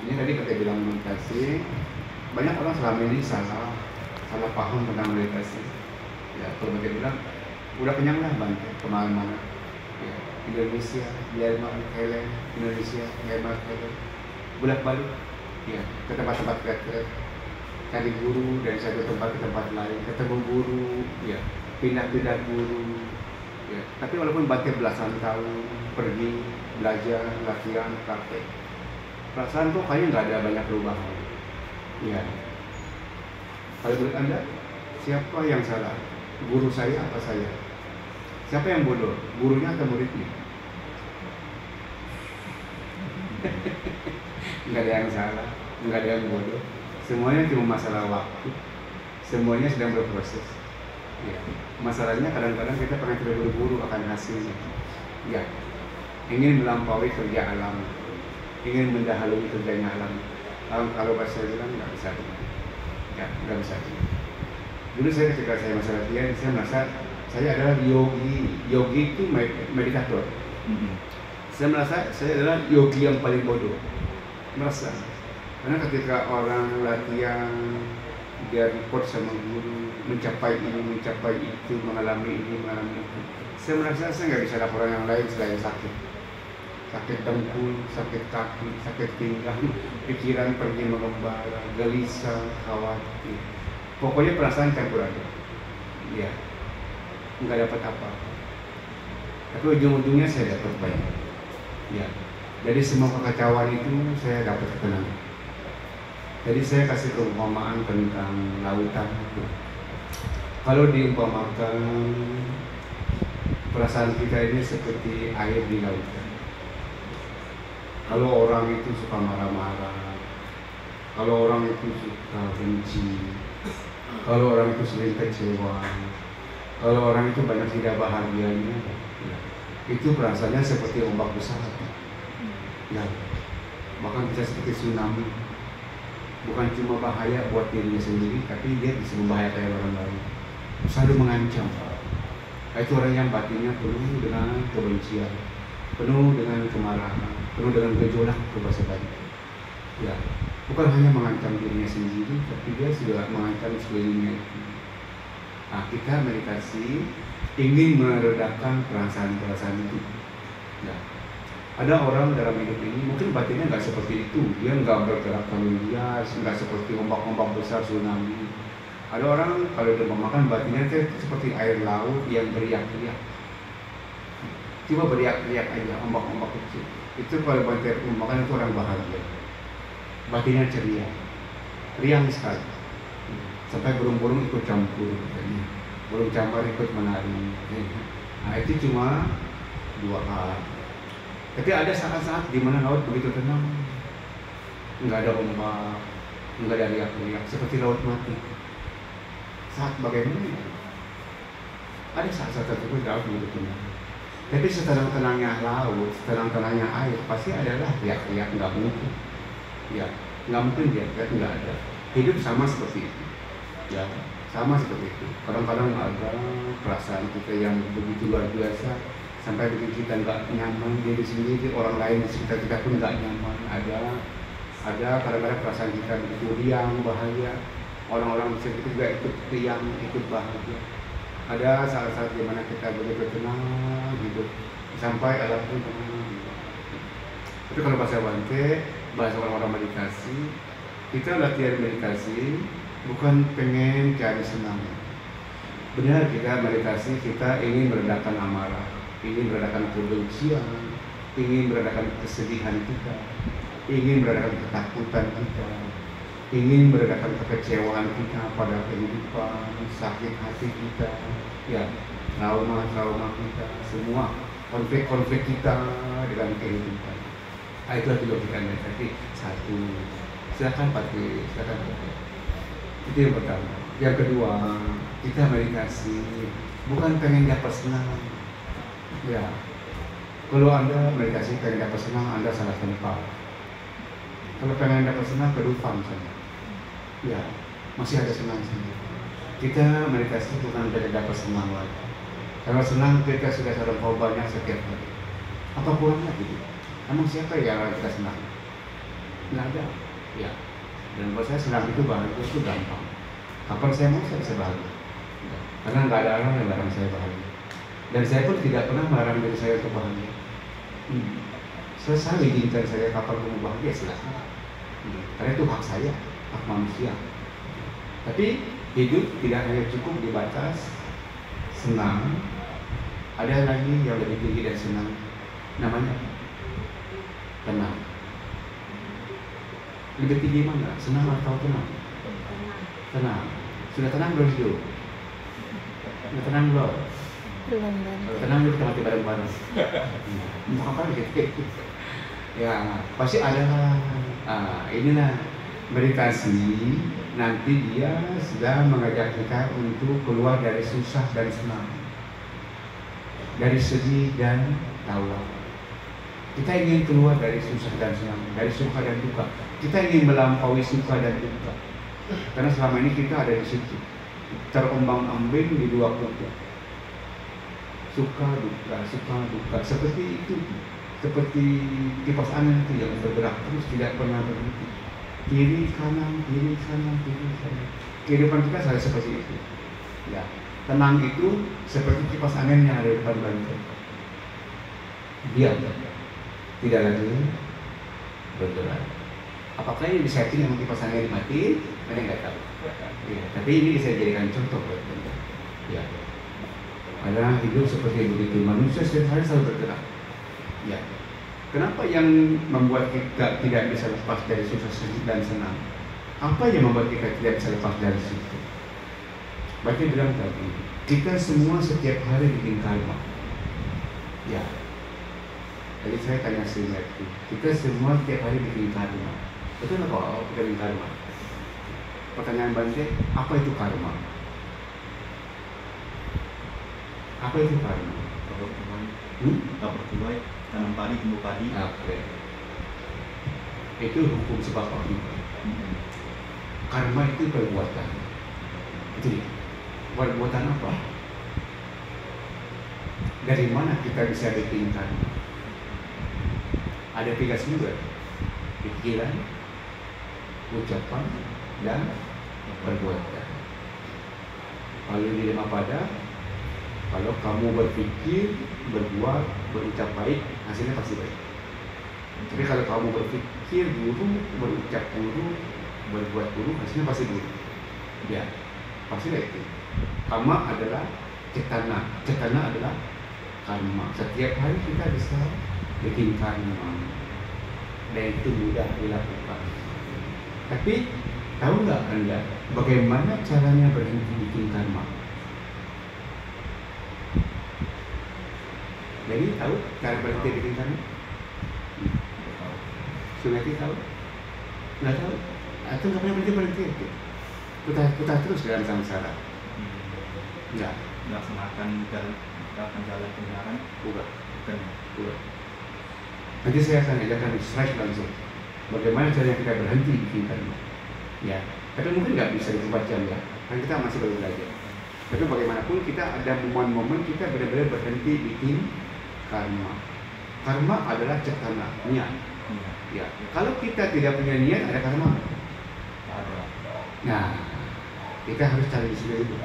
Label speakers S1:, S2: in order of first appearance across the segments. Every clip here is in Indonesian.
S1: Ini tadi kita bilang meditasi, banyak orang selama ini salah paham tentang meditasi. Ya, kalau mereka bilang udah kenyang lah Bante, kemana-mana. Ya, Indonesia, Myanmar, Thailand, Indonesia, Myanmar, Thailand, bolak-balik. Ya, ke tempat-tempat kreatif, cari guru dari satu tempat ke tempat lain, ketemu guru, ya, pindah-pindah guru. Ya, tapi walaupun Bante belasan tahun pergi belajar, latihan, praktek, perasaan tuh kayaknya nggak ada banyak perubahan. Ya, kalau menurut Anda, siapa yang salah? Guru saya apa saya? Siapa yang bodoh? Gurunya atau muridnya? Nggak ada yang salah, nggak ada yang bodoh. Semuanya cuma masalah waktu. Semuanya sedang berproses. Ya. Masalahnya kadang-kadang kita pengen terburu-buru akan hasilnya. Ya, ingin melampaui kerja alam, ingin mendahului kerjanya alam. Kalau bahasa bilang nggak bisa, ya nggak bisa. Dulu saya ketika saya masa latihan, saya merasa saya adalah yogi. Yogi itu meditator. Saya merasa saya adalah yogi yang paling bodoh. Merasa, karena ketika orang latihan, dia report sama guru, mencapai ini, mencapai itu, mengalami ini, mengalami itu. Saya merasa saya nggak bisa laporan yang lain selain sakit. Sakit dengkul, sakit kaki, sakit pinggang, pikiran pergi mengembara, gelisah, khawatir. Pokoknya perasaan campur aduk. Ya, nggak dapat apa-apa. Tapi ujung-ujungnya saya dapat banyak. Ya, jadi semua kekacauan itu saya dapat ketenangan. Jadi saya kasih perumpamaan tentang lautan itu. Kalau diumpamakan perasaan kita ini seperti air di lautan. Kalau orang itu suka marah-marah, kalau orang itu suka benci, kalau orang itu sering kecewa, kalau orang itu banyak tidak bahagianya, ya, itu perasaannya seperti ombak besar. Ya, bahkan bisa seperti tsunami. Bukan cuma bahaya buat dirinya sendiri, tapi dia bisa membahayakan orang lain. Selalu mengancam. Itu orang yang batinnya penuh dengan kebencian, penuh dengan kemarahan, penuh dengan gejolak kebasahan. Ya, bukan hanya mengancam dirinya sendiri, tapi dia sudah mengancam sekelilingnya. Nah, kita meditasi ingin meredakan perasaan-perasaan itu. Ya. Ada orang dalam hidup ini mungkin batinnya nggak seperti itu, dia nggak bergerak liar, nggak seperti ombak-ombak besar tsunami. Ada orang kalau dia memakan batinnya itu seperti air laut yang beriak-riak. Cuma beriak-riak aja, ombak-ombak kecil. Itu kalau batin memakan itu orang bahagia. Batinnya ceria, riang sekali. Sampai burung-burung ikut campur, burung cambar ikut menari. Nah, itu cuma dua hal. Tapi ada saat-saat di mana laut begitu tenang, nggak ada ombak, nggak ada riak-riak, seperti laut mati. Saat bagaimana? Ada saat-saat tertentu laut begitu tenang. Tapi setenang-tenangnya laut, setenang-tenangnya air, pasti adalah riak-riak, nggak mungkin. Ya, nggak mungkin dia, nggak ada. Hidup sama seperti itu. Ya, sama seperti itu. Kadang-kadang ada perasaan kita yang begitu luar biasa. Sampai bikin kita nggak nyaman diri sendiri, orang lain di sekitar kita pun nggak nyaman. Ada kadang-kadang perasaan kita begitu riang, bahagia. Orang-orang di sekitar juga ikut riang, ikut bahagia. Ada saat-saat di mana kita begitu tenang hidup, sampai alam pun tenang. Tapi kalau bahasa Bante, bahasa orang-orang meditasi, kita latihan meditasi bukan pengen cari senang. Benar, kita meditasi, kita ingin meredakan amarah, ingin meredakan kebencian, ingin meredakan kesedihan kita, ingin meredakan ketakutan kita, ingin meredakan kekecewaan kita pada kehidupan, sakit hati kita, ya, trauma-trauma kita, semua konflik-konflik kita dengan kehidupan. Nah, itu adalah kita meditasi. Satu, silakan pakai, silakan pakai. Itu yang pertama. Yang kedua, kita meditasi bukan pengen dapat senang. Ya, kalau Anda meditasi pengen dapat senang, Anda salah tempat. Kalau pengen dapat senang, ke Dufan saja. Ya, masih ada senang saja. Kita meditasi bukan pengen dapat senang lagi. Kalau senang kita sudah terlampau banyak setiap hari. Apa kurangnya gitu? Emang siapa yang kita senang? nggak ada. Ya. Dan buat saya senang itu bahagia itu gampang. Kapan saya mau saya bisa bahagia. Ya. Karena nggak ada orang yang larang saya bahagia. Dan saya pun tidak pernah melarang diri saya untuk bahagia. Saya izinkan saya kapan mau bahagia silahkan. Karena itu hak saya, hak manusia. Tapi hidup tidak hanya cukup di batas senang. Ada lagi yang lebih tinggi dari senang. Namanya tenang. Lebih tinggi mana? Senang atau tenang? Tenang. Sudah tenang belum hidup? Sudah tenang belum?
S2: Belum.
S1: Kalau tenang kita mati bareng-bareng. Mau apa gitu? Ya pasti ada. Inilah meditasi. Nanti dia sedang mengajak kita untuk keluar dari susah dan senang, dari sedih dan tawa. Kita ingin keluar dari susah dan senang, dari suka dan duka. Kita ingin melampaui suka dan duka. Karena selama ini kita ada di situ, terombang-ambing di dua kutub. Suka duka, seperti itu, seperti kipas angin itu yang bergerak terus tidak pernah berhenti. Kiri kanan, kiri kanan, kiri kanan. Kehidupan kita selalu seperti itu. Ya, tenang itu seperti kipas angin yang ada di depan bangkai. Diam, tidak lagi bergerak. Apakah ini disetting yang kipas angin dimatiin? Ada nggak tahu. Ya, tapi ini bisa dijadikan contoh buat kita. Ya, karena hidup seperti begitu. Manusia setiap hari selalu bergerak. Ya. Kenapa yang membuat kita tidak bisa lepas dari susah dan senang? Apa yang membuat kita tidak bisa lepas dari situ? Baca bilang tadi, kita semua setiap hari bikin karma. Ya. Jadi saya tanya Srimati, kita semua setiap hari bikin karma. Betul nggak kalau kita bikin karma? Pertanyaan Bante, apa itu karma? Apa itu karma?
S3: Tabur tuai, tanam padi, tumbuh padi.
S1: Oke. Itu hukum sebab akibat. Karma itu perbuatan. Itu dia. Perbuatan apa? Dari mana kita bisa bikin karma? Ada 3 sumber: pikiran, ucapan, dan perbuatan. Kalau di lima pada, kalau kamu berpikir, berbuat, berucap baik, hasilnya pasti baik. Tapi kalau kamu berpikir buruk, berucap buruk, berbuat buruk, hasilnya pasti buruk. Ya, pasti itu. Karma adalah cetana. Cetana adalah karma. Setiap hari kita bisa bikin karma, dan itu mudah dilakukan. Tapi tahu nggak Anda bagaimana caranya berhenti bikin karma? Jadi tahu cara berhenti bikin karma? Sunati tahu? Nggak tahu? Atau nggak pernah berhenti? Putar terus dalam samsara. Nggak.
S3: Melaksanakan jalan kebenaran.
S1: Bukan.
S3: Bukan.
S1: Nanti saya akan ajarkan strike langsung. Bagaimana caranya kita berhenti bikin karma? Ya. Tapi mungkin nggak bisa 24 jam ya. Kan kita masih baru belajar. Tapi bagaimanapun kita ada momen-momen kita benar-benar berhenti bikin karma. Karma adalah cetana, niat. Ya. Kalau kita tidak punya niat, ada karma?
S3: Ada.
S1: Nah, kita harus cari di sini dulu.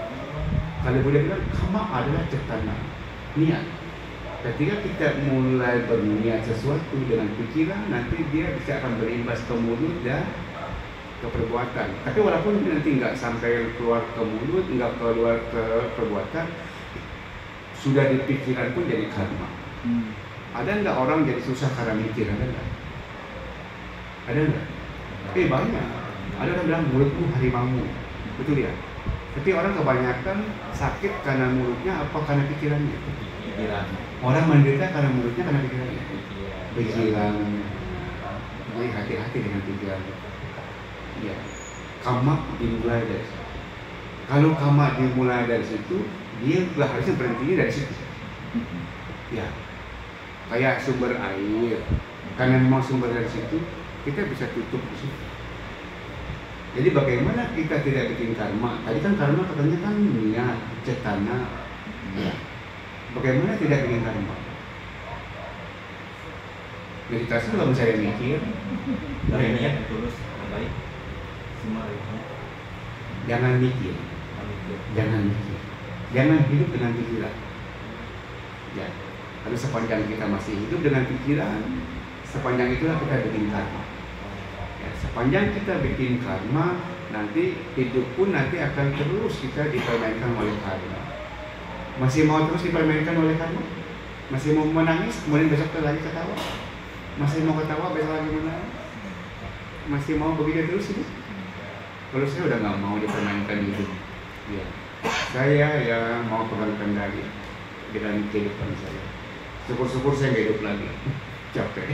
S1: Kalau boleh bilang, karma adalah cetana, niat. Ketika kita mulai berniat sesuatu dengan pikiran, nanti dia bisa akan berimbas ke mulut dan ke perbuatan. Tapi walaupun nanti nggak sampai keluar ke mulut, nggak keluar ke perbuatan, sudah di pikiran pun jadi karma. Ada nggak orang jadi susah karena mikir? Ada nggak? Ada nggak? Banyak. Ada orang bilang mulutmu harimau, betul ya? Tapi orang kebanyakan sakit karena mulutnya apa karena pikirannya?
S3: Pikiran.
S1: Orang menderita karena mulutnya karena pikirannya. Pikiran. Jadi hati-hati dengan pikiran. Ya. Karma dimulai dari situ. Kalau karma dimulai dari situ, dia harusnya berhentinya dari situ. Ya. Kayak sumber air. Karena memang sumber dari situ, kita bisa tutup di situ. Jadi bagaimana kita tidak bikin karma? Tadi kan karma katanya kan niat, cetana. Ya. Bagaimana tidak bikin karma? Meditasi belum saya mikir.
S3: Dari niat yang tulus, yang baik, semua itu.
S1: Jangan mikir, jangan mikir, jangan hidup dengan pikiran. Ya, karena sepanjang kita masih hidup dengan pikiran, sepanjang itulah kita bikin karma. Ya, sepanjang kita bikin karma, nanti hidup pun nanti akan terus kita dipermainkan oleh karma. Masih mau terus dipermainkan oleh karma? Masih mau menangis, kemudian besok lagi ketawa? Masih mau ketawa, besok lagi menangis? Masih mau begitu terus hidup? Kalau saya udah nggak mau dipermainkan hidup, ya, saya ya mau pegang kendali dengan kehidupan saya. Syukur-syukur saya nggak hidup lagi, capek.